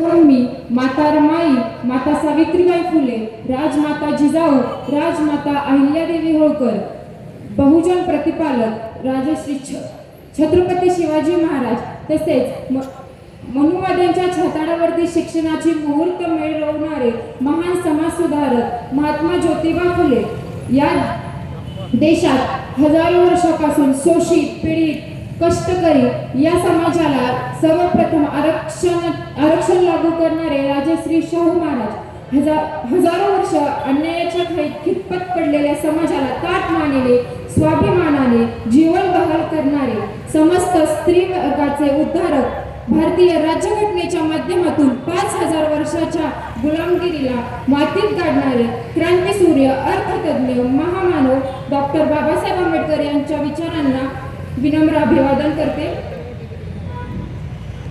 ब्रह्मी, माता रमाई, माता सावित्रीबाई फुले, राजमाता जिजाऊ, राजमाता अहिल्यादेवी होळकर, बहुजन प्रतिपालक राजश्री छत्रपती शिवाजी महाराज, तसेच मनुवाद्यांच्या छताडावरती शिक्षणाची मुहूर्त मिळवणारे महान समाजसुधारक महात्मा ज्योतिबा फुले या देशात हजारो वर्षापासून शोषित, पीडित, कष्टकरी या समाजाला सर्वप्रथम आरक्षण लागू करणारे राजश्री शाहू महाराज, हजारो वर्ष अन्यायाच्या खाईत खितपत पडलेल्या समाजाला ताठ मानेले, स्वाभिमानाने जीवन बहाल करणारे, समस्त स्त्री वर्गाचे उद्धारक, भारतीय राज्यघटनेच्या माध्यमातून 5000 वर्षाच्या गुलामगिरीला मातीत काढणारे क्रांतीसूर्य, अर्थतज्ञ, महामानव डॉक्टर बाबासाहेब आंबेडकर यांच्या विचारांना विनम्र अभिवादन करते।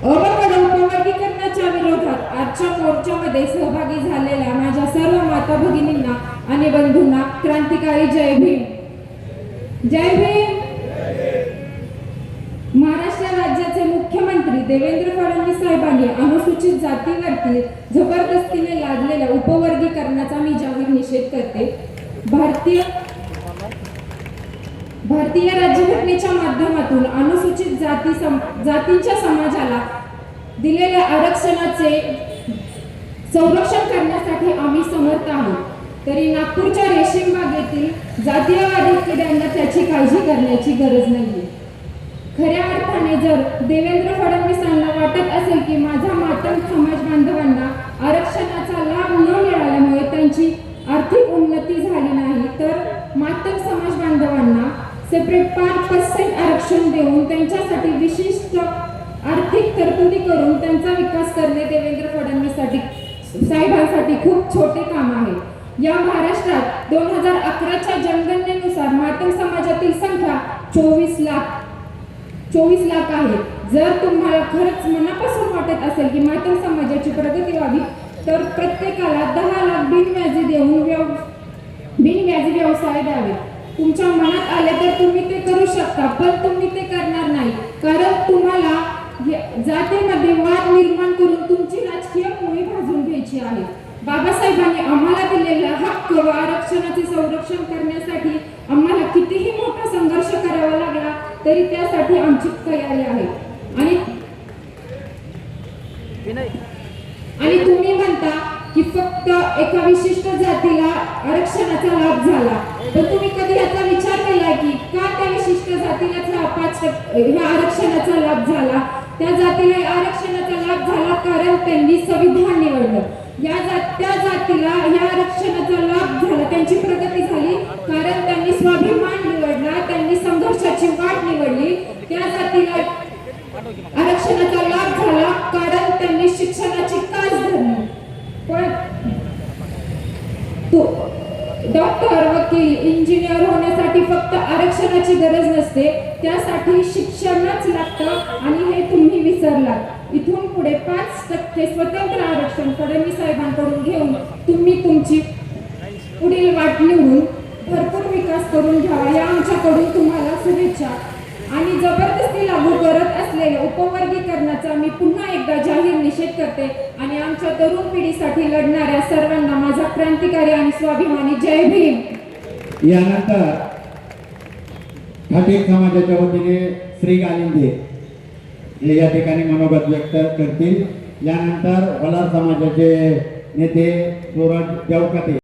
अवघड उपवर्गीकरणाच्या विरोधात आजच्या मोर्चामध्ये सहभागी झालेल्या माझ्या सर्व माता भगिनींना आणि बंधूंना क्रांतिकारी जय भीम। जय भीम। महाराष्ट्र राज्याचे मुख्यमंत्री देवेंद्र फडणवीस साहेबांनी अनुसूचित जातीवरती जबरदस्तीने लादलेल्या उपवर्गीकरणाचा मी जाहीर निषेध करते। भारतीय राज्यघटनेच्या माध्यमातून अनुसूचित जातींच्या समाजाला दिलेल्या आरक्षणाचे संरक्षण करण्यासाठी आम्ही समर्थ आहोत। तरी नागपूरच्या रेशीम बागेतील जातीयवादी किड्यांना त्याची काळजी करण्याची गरज नाही। खऱ्या अर्थाने जर देवेंद्र फडणवीसांना वाटत असेल की माझा मातंग समाज बांधवांना आरक्षणाचा लाभ न मिळाल्यामुळे त्यांची आर्थिक उन्नती झाली नाही, तर मातंग समाज बांधवांना सेपरेट 5% आरक्षण देऊन त्यांच्यासाठी विशिष्ट आर्थिक तरतुदी करून त्यांचा विकास करणे देवेंद्र फडणवीस साहेबांसाठी खूप छोटे काम आहे। या महाराष्ट्रात 2011च्या जनगणनेनुसार मातंग समाजातील संख्या 24 लाख आहे। जर तुम्हाला खरंच मनापासून वाटत असेल की मातंग समाजाची प्रगती व्हावी, तर प्रत्येकाला 10 लाख बिनव्याजी देऊन बिनव्याजी व्यवसाय द्यावे। तुमच्या मनात आले तर तुम्ही ते करू शकता, पण तुम्ही ते करणार नाही, कारण तुम्हाला जातीमध्ये वाद निर्माण करून तुमची राजकीय पोळी भाजून घ्यायची आहे। बाबासाहेबांनी आम्हाला दिलेला हक्क व आरक्षणाचे संरक्षण करण्यासाठी आम्हाला कितीही मोठा संघर्ष करावा लागला तरी त्यासाठी आमची तयारी आहे। आणि तुम्ही म्हणता की फक्त एका विशिष्ट जातीला आरक्षणाचा लाभ झाला, पण तुम्ही कधी याचा विचार केला की का त्या विशिष्ट जातीला 5% आरक्षणाचा लाभ झाला? त्या जातीला आरक्षणाचा लाभ झाला कारण त्यांनी संविधान निवडलं। त्या जातीला या आरक्षणाचा लाभ झाला, त्यांची प्रगती झाली कारण त्यांनी स्वाभिमान निवडला, त्यांनी संघर्षाची वाट निवडली। त्या जातीला आरक्षणाचा लाभ झाला कारण त्यांनी शिक्षणाची कास धरली। पण डॉक्टर, वकील, इंजिनियर होण्यासाठी फक्त आरक्षणाची गरज नसते, त्यासाठी शिक्षणच लागतं आणि हे तुम्ही विसरलात। इथून पुढे 5% स्वतंत्र आरक्षण फडणवीस साहेबांकडून घेऊन तुम्ही तुमची पुढील वाट निवडून भरपूर विकास करून घ्यावा, या आमच्याकडून तुम्हाला शुभेच्छा। आणि जबरदस्ती लागू करत असलेल्या उपवर्गीकरणाचा मी पुन्हा एकदा जाहीर निषेध करते आणि आमच्या तरुण पिढीसाठी लढणाऱ्या सर्वांना माझा क्रांतिकारी आणि स्वाभिमानी जय भीम। यानंतर ठाटीक समाजाच्या वतीने श्री गालिंदे हे या ठिकाणी मनोगत व्यक्त करतील। यानंतर वलार समाजाचे नेते सूरज देवकाते